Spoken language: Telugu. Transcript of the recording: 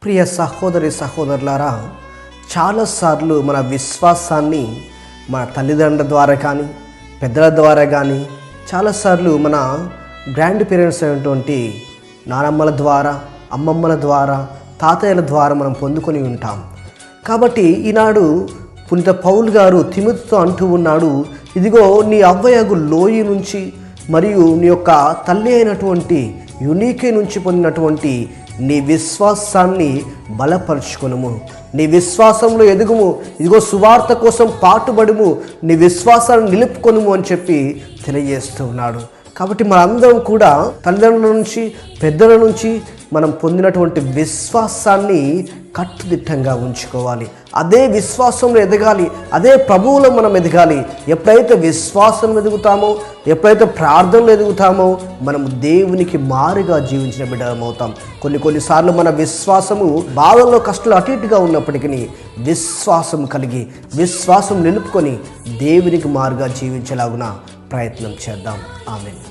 ప్రియ సహోదరి సహోదరులారా, చాలాసార్లు మన విశ్వాసాన్ని మన తల్లిదండ్రుల ద్వారా కానీ పెద్దల ద్వారా కానీ చాలాసార్లు మన గ్రాండ్ పేరెంట్స్ అయినటువంటి నానమ్మల ద్వారా, అమ్మమ్మల ద్వారా, తాతయ్యల ద్వారా మనం పొందుకొని ఉంటాం. కాబట్టి ఈనాడు పునీత పౌలు గారు తిమోతితో అంటూ ఉన్నాడు, ఇదిగో నీ అవ్వయగు లోయి నుంచి మరియు నీ యొక్క తల్లి అయినటువంటి యునీకే నుంచి పొందినటువంటి నీ విశ్వాసాన్ని బలపరుచుకొనుము, నీ విశ్వాసంలో ఎదుగుము, ఇదిగో సువార్త కోసం పాటుపడుము, నీ విశ్వాసాన్ని నిలుపుకొనుము అని చెప్పి తెలియజేస్తూ ఉన్నాడు. కాబట్టి మనందరం కూడా తల్లిదండ్రుల నుంచి పెద్దల నుంచి మనం పొందినటువంటి విశ్వాసాన్ని కట్టుదిట్టంగా ఉంచుకోవాలి. అదే విశ్వాసంలో ఎదగాలి, అదే ప్రభువులో మనం ఎదగాలి. ఎప్పుడైతే విశ్వాసం ఎదుగుతామో, ఎప్పుడైతే ప్రార్థనలు ఎదుగుతామో, మనము దేవునికి మారుగా జీవించిన బిడ్డలమవుతాం. కొన్నిసార్లు మన విశ్వాసము బాధల్లో కష్టాలు అటు ఇటుగా ఉన్నప్పటికీ విశ్వాసం కలిగి విశ్వాసం నిలుపుకొని దేవునికి మారుగా జీవించేలాగున ప్రయత్నం చేద్దాం. ఆమేన్.